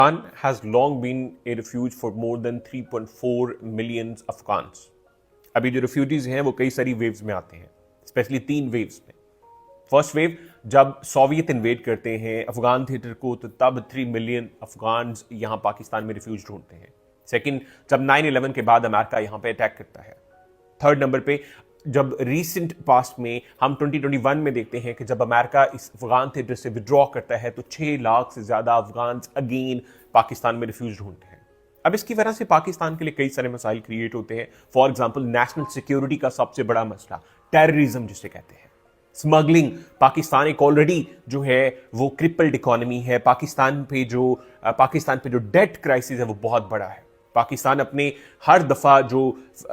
Pakistan has long been a refuge for more than 3.4 million Afghans. अभी जो refugees हैं वो कई सारी वेव्स में आते हैं, स्पेशली 3 वेव्स में। फर्स्ट वेव जब सोवियत इन्वेड करते हैं अफगान थिएटर को, तो तब 3 मिलियन अफगान यहां पाकिस्तान में रिफ्यूज ढूंढते हैं। सेकंड, जब 9/11 के बाद अमेरिका यहां पे अटैक करता है। थर्ड नंबर पे जब रीसेंट पास्ट में हम 2021 में देखते हैं कि जब अमेरिका इस अफगान थिएटर से विड्रॉ करता है तो 6 लाख से ज्यादा अफगान अगेन पाकिस्तान में रिफ्यूज ढूंढते हैं। अब इसकी वजह से पाकिस्तान के लिए कई सारे मसाइल क्रिएट होते हैं। फॉर एग्जाम्पल, नेशनल सिक्योरिटी का सबसे बड़ा मसला टेररिज्म जिसे कहते हैं, स्मगलिंग। पाकिस्तान एक ऑलरेडी जो है वो क्रिपल्ड इकोनॉमी है। पाकिस्तान पे जो डेट क्राइसिस है वो बहुत बड़ा है। पाकिस्तान अपने हर दफा जो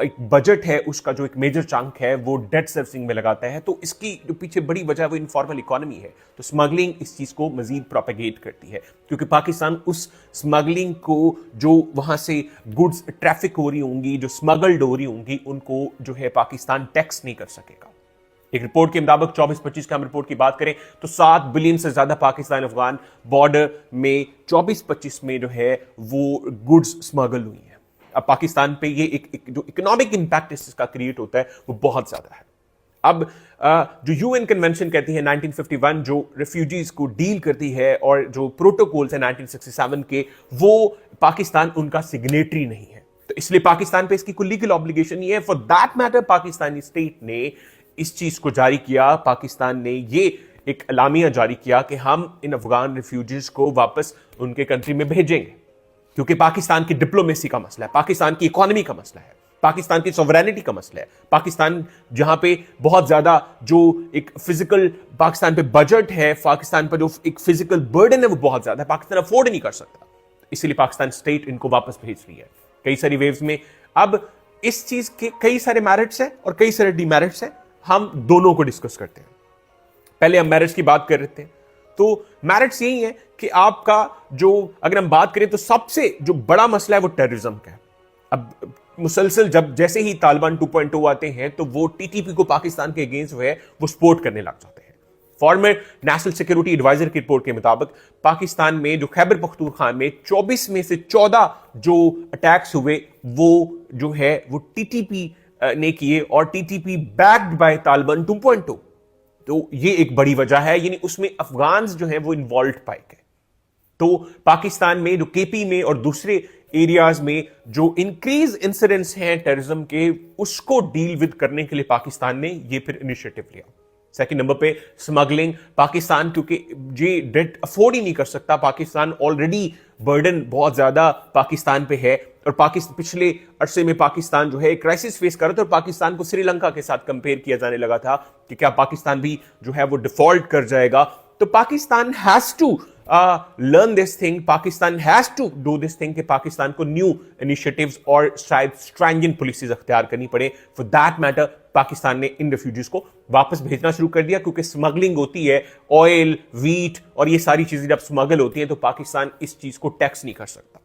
एक बजट है उसका जो एक मेजर चंक है वो डेट सर्विसिंग में लगाता है। तो इसकी जो पीछे बड़ी वजह है वो इनफॉर्मल इकोनॉमी है। तो स्मगलिंग इस चीज को मजीद प्रोपेगेट करती है, क्योंकि पाकिस्तान उस स्मगलिंग को जो वहां से गुड्स ट्रैफिक हो रही होंगी, जो स्मगल्ड हो रही होंगी, उनको जो है पाकिस्तान टैक्स नहीं कर सकेगा। एक रिपोर्ट के मुताबिक 24-25 की हम रिपोर्ट की बात करें तो 7 बिलियन से ज्यादा पाकिस्तान अफगान बॉर्डर में 24-25 में जो है वो गुड्स स्मगल हुई है। अब पाकिस्तान पे ये एक जो इकोनॉमिक इंपैक्ट इसका क्रिएट होता है वो बहुत ज्यादा है। अब जो यूएन कन्वेंशन कहती है 1951 जो रिफ्यूजीज को डील करती है, और जो प्रोटोकॉल्स है 1967 के, वो पाकिस्तान उनका सिग्नेटरी नहीं है। तो इसलिए पाकिस्तान पे इसकी कोई लीगल ऑब्लिगेशन नहीं है। For that matter Pakistani state ने इस चीज को जारी किया। पाकिस्तान ने ये एक अलामिया जारी किया कि हम इन अफगान रिफ्यूजीज को वापस उनके कंट्री में भेजेंगे, क्योंकि पाकिस्तान की डिप्लोमेसी का मसला है, पाकिस्तान की इकोनॉमी का मसला है, पाकिस्तान की सॉवरेनिटी का मसला है। पाकिस्तान जहां पे बहुत ज्यादा जो एक फिजिकल पाकिस्तान पे बजट है, पाकिस्तान पर जो एक फिजिकल बर्डन है वो बहुत ज्यादा है, पाकिस्तान अफोर्ड नहीं कर सकता। इसलिए पाकिस्तान स्टेट इनको वापस भेज रही है कई सारी वेव्स में। अब इस चीज के कई सारे मेरिट्स हैं और कई सारे डिमेरिट्स हैं। हम दोनों को डिस्कस करते हैं। पहले हम मेरिट्स की बात कर रहे थे, तो मेरिट्स यही है कि आपका जो, अगर हम बात करें तो सबसे जो बड़ा मसला है वो टेररिज्म का है। अब मुसलसल जैसे ही तालिबान 2.0 आते हैं तो वो टीटीपी को पाकिस्तान के अगेंस्ट जो है वो सपोर्ट करने लग जाते हैं। फॉर्मर नेशनल सिक्योरिटी एडवाइजर की रिपोर्ट के मुताबिक पाकिस्तान में जो खैबर पख्तूनख्वा में 24 में से 14 जो अटैक्स हुए वो जो है वो टीटीपी ने किए, और टीटीपी बैक्ड बाय तालिबान 2.0। तो ये एक बड़ी वजह है, यानी उसमें अफगान जो है वो इन्वॉल्व पाए गए। तो पाकिस्तान में जो केपी में और दूसरे एरियाज में जो इंक्रीज इंसिडेंट्स हैं टेररिज्म के, उसको डील विद करने के लिए पाकिस्तान ने ये फिर इनिशिएटिव लिया। सेकंड नंबर पे स्मगलिंग। पाकिस्तान क्योंकि ये डेट अफोर्ड ही नहीं कर सकता, पाकिस्तान ऑलरेडी बर्डन बहुत ज्यादा पाकिस्तान पे है, और पाकिस्तान पिछले अरसे में पाकिस्तान जो है क्राइसिस फेस कर रहा था, और पाकिस्तान को श्रीलंका के साथ कंपेयर किया जाने लगा था कि क्या पाकिस्तान भी जो है वो डिफॉल्ट कर जाएगा। तो Pakistan has to learn this thing, Pakistan has to do this thing कि पाकिस्तान को न्यू इनिशिएटिव्स और शायद स्ट्रैंजेंट पॉलिसीज अख्तियार करनी पड़े। फॉर दैट मैटर पाकिस्तान ने इन रिफ्यूजीज को वापस भेजना शुरू कर दिया, क्योंकि स्मगलिंग होती है, ऑयल, व्हीट और ये सारी चीजें जब स्मगल होती हैं तो पाकिस्तान इस चीज को टैक्स नहीं कर सकता।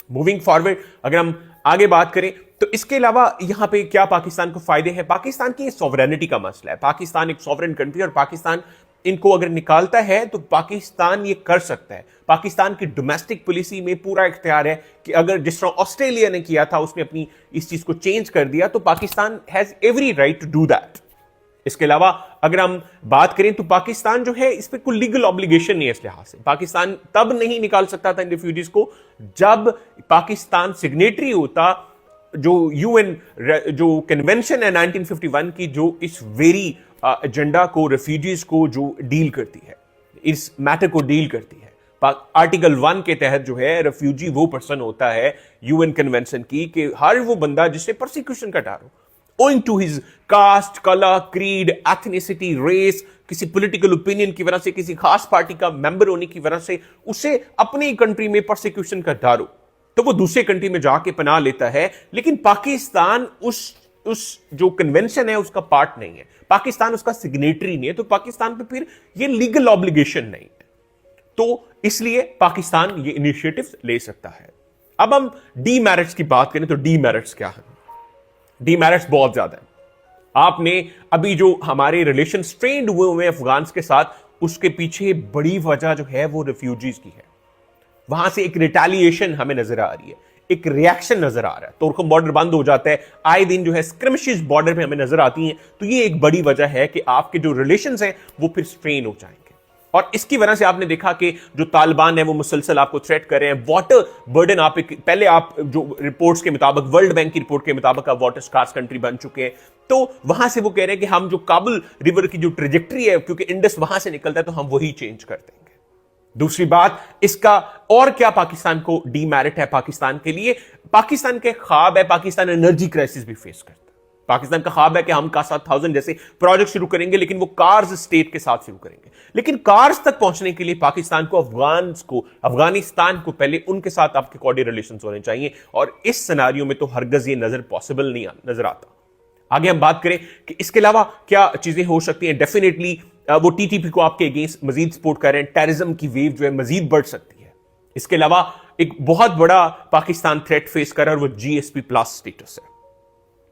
मूविंग फॉरवर्ड, अगर हम आगे बात करें तो इसके अलावा यहां पे क्या पाकिस्तान को फायदे हैं? पाकिस्तान की सॉवरेनिटी का मसला है। पाकिस्तान एक सॉवरेन कंट्री, और पाकिस्तान इनको अगर निकालता है तो पाकिस्तान ये कर सकता है। पाकिस्तान की डोमेस्टिक पॉलिसी में पूरा इख्तियार है कि अगर जिस तरह ऑस्ट्रेलिया ने किया था, उसने अपनी इस चीज को चेंज कर दिया, तो Pakistan has every right to do that. इसके अलावा अगर हम बात करें तो पाकिस्तान जो है इस पर कोई लीगल ऑब्लिगेशन नहीं है। इस लिहाज से पाकिस्तान तब नहीं निकाल सकता था इन रिफ्यूजीज को जब पाकिस्तान सिग्नेटरी होता जो यूएन जो कन्वेंशन है 1951 की, जो इस वेरी एजेंडा को, रिफ्यूजीज को जो डील करती है, इस मैटर को डील करती है। आर्टिकल 1 के तहत जो है रेफ्यूजी वो पर्सन होता है यूएन कन्वेंशन की कि हर वो बंदा जिससे परसिक्यूशन का डर हो, owing to his caste, color, creed, ethnicity, race, किसी पॉलिटिकल ओपिनियन की वजह से, किसी खास पार्टी का मेंबर होने की वजह से उसे अपनी कंट्री में परसिक्यूशन का डर हो, तो वो दूसरे कंट्री में जाके पनाह लेता है। लेकिन पाकिस्तान उस जो कन्वेंशन है उसका पार्ट नहीं है, पाकिस्तान उसका सिग्नेटरी नहीं है, तो पाकिस्तान पे फिर ये लीगल ऑब्लिगेशन नहीं है। तो इसलिए पाकिस्तान ये इनिशिएटिव्स ले सकता है। अब हम डीमेरिट्स की बात करें तो डीमेरिट्स क्या है? डीमेरिट्स बहुत ज्यादा है। आपने अभी जो हमारे रिलेशन स्ट्रेंड हुए हैं अफगान के साथ, उसके पीछे बड़ी वजह जो है वो रिफ्यूजीज की है। वहां से एक रिटेलिएशन हमें नजर आ रही है, एक रिएक्शन नजर आ रहा है। तोरखम बॉर्डर बंद हो जाता है, आए दिन जो है स्क्रमिशेस बॉर्डर पे हमें नजर आती हैं। तो ये एक बड़ी वजह है कि आपके जो रिलेशंस हैं वो फिर स्ट्रेन हो जाएंगे। और इसकी वजह से आपने देखा कि जो तालिबान है वो मुसलसल आपको थ्रेट कर रहे हैं। वाटर बर्डन आप पहले आप जो रिपोर्ट्स के मुताबिक, वर्ल्ड बैंक की रिपोर्ट के मुताबिक आप वाटर स्कार्स कंट्री बन चुके हैं। तो वहां से वो कह रहे हैं कि हम जो काबुल रिवर की जो ट्रेजेक्ट्री है, क्योंकि इंडस वहां से निकलता है, तो हम वही चेंज कर देंगे। दूसरी बात, इसका और क्या पाकिस्तान को डीमेरिट है पाकिस्तान के लिए? पाकिस्तान के ख्वाब है, पाकिस्तान एनर्जी क्राइसिस भी फेस करता है। पाकिस्तान का ख्वाब है कि हम कासा 1000 जैसे प्रोजेक्ट शुरू करेंगे, लेकिन वो कार्स स्टेट के साथ शुरू करेंगे। लेकिन कार्स तक पहुंचने के लिए पाकिस्तान को अफगानिस्तान को पहले उनके साथ आपके कॉर्डियल रिलेशंस होने चाहिए, और इस सिनेरियो में तो हरगज ये नजर पॉसिबल नहीं नजर आता। आगे हम बात करें कि इसके अलावा क्या चीजें हो सकती हैं। डेफिनेटली वो टीटीपी को आपके अगेंस्ट मजीद सपोर्ट कर रहे हैं। टेररिज्म की वेव जो है मजीद बढ़ सकती है। इसके अलावा एक बहुत बड़ा पाकिस्तान थ्रेट फेस कर रहा है, वो जीएसपी प्लस स्टेटस है।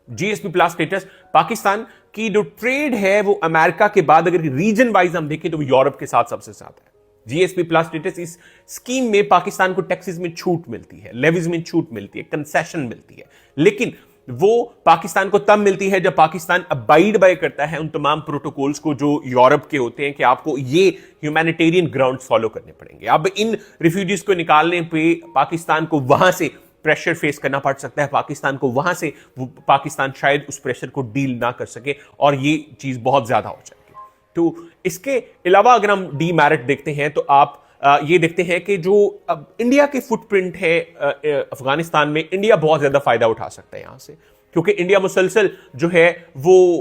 जीएसपी प्लस स्टेटस पाकिस्तान की जो ट्रेड है वो अमेरिका के बाद अगर रीजन वाइज हम देखें तो वो यूरोप के साथ सबसे ज्यादा है। जीएसपी प्लस स्टेटस इस स्कीम में पाकिस्तान को टैक्सेस में छूट मिलती है, लेवीज में छूट मिलती है, कंसेशन मिलती है, लेकिन वो पाकिस्तान को तब मिलती है जब पाकिस्तान अबाइड बाय करता है उन तमाम प्रोटोकॉल्स को जो यूरोप के होते हैं कि आपको ये ह्यूमैनिटेरियन ग्राउंड फॉलो करने पड़ेंगे। अब इन रिफ्यूजीज को निकालने पे पाकिस्तान को वहां से प्रेशर फेस करना पड़ सकता है। पाकिस्तान को वहां से पाकिस्तान शायद उस प्रेशर को डील ना कर सके और ये चीज बहुत ज्यादा हो जाएगी। तो इसके अलावा अगर हम डीमेरिट देखते हैं तो आप ये देखते हैं कि जो इंडिया के फुटप्रिंट है अफगानिस्तान में, इंडिया बहुत ज्यादा फायदा उठा सकता है यहां से, क्योंकि इंडिया मुसलसल जो है वो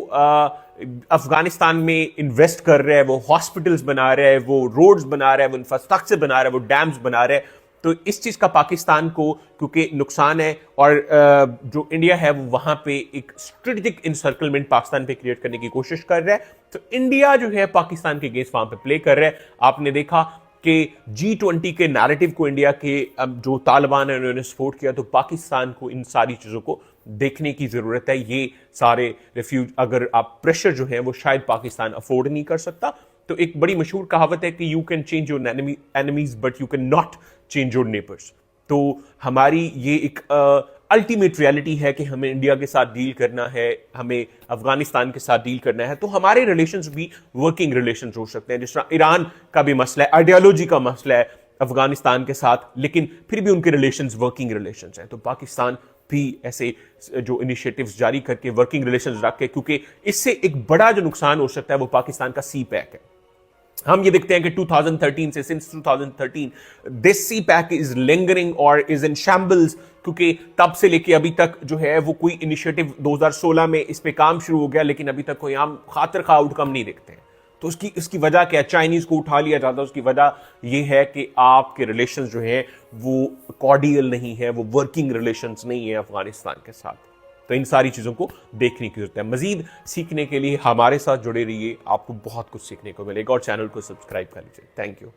अफगानिस्तान में इन्वेस्ट कर रहा है, वो हॉस्पिटल्स बना रहा है, वो रोड्स बना रहा है, वो इंफ्रास्ट्रक्चर बना रहा है, वो डैम्स बना रहा है। तो इस चीज का पाकिस्तान को क्योंकि नुकसान है, और जो इंडिया है वो वहां पे एक स्ट्रेटेजिक इंसर्कलमेंट पाकिस्तान पे क्रिएट करने की कोशिश कर रहा है। तो इंडिया जो है पाकिस्तान के अगेंस्ट वहां पे प्ले कर रहा है। आपने देखा कि G20 के नैरेटिव को इंडिया के जो तालिबान है उन्होंने सपोर्ट किया, तो पाकिस्तान को इन सारी चीजों को देखने की जरूरत है। ये सारे रिफ्यूज अगर आप प्रेशर जो है वो शायद पाकिस्तान अफोर्ड नहीं कर सकता। तो एक बड़ी मशहूर कहावत है कि you can change your enemies but you can not change your neighbours. तो हमारी ये एक अल्टीमेट रियलिटी है कि हमें इंडिया के साथ डील करना है, हमें अफगानिस्तान के साथ डील करना है। तो हमारे रिलेशंस भी वर्किंग रिलेशंस हो सकते हैं, जिस तरह ईरान का भी मसला है, आइडियोलॉजी का मसला है अफगानिस्तान के साथ, लेकिन फिर भी उनके रिलेशंस वर्किंग रिलेशंस हैं। तो पाकिस्तान भी ऐसे जो इनिशिएटिव्स जारी करके वर्किंग रिलेशंस रख के, क्योंकि इससे एक बड़ा जो नुकसान हो सकता है वो पाकिस्तान का सी पैक है। हम ये देखते हैं कि 2013 से since 2013 this CPEC is lingering और इज इन शैम्बल्स, क्योंकि तब से लेके अभी तक जो है वो कोई इनिशिएटिव 2016 में इस पे काम शुरू हो गया, लेकिन अभी तक कोई हम खातिर खा आउटकम नहीं देखते हैं। तो उसकी वजह क्या है? चाइनीज को उठा लिया जाता है, उसकी वजह ये है कि आपके रिलेशंस जो है वो कॉर्डियल नहीं है, वो वर्किंग रिलेशंस नहीं है अफगानिस्तान के साथ। तो इन सारी चीजों को देखने की जरूरत है। मजीद सीखने के लिए हमारे साथ जुड़े रहिए, आपको बहुत कुछ सीखने को मिलेगा, और चैनल को सब्सक्राइब कर लीजिए। Thank you.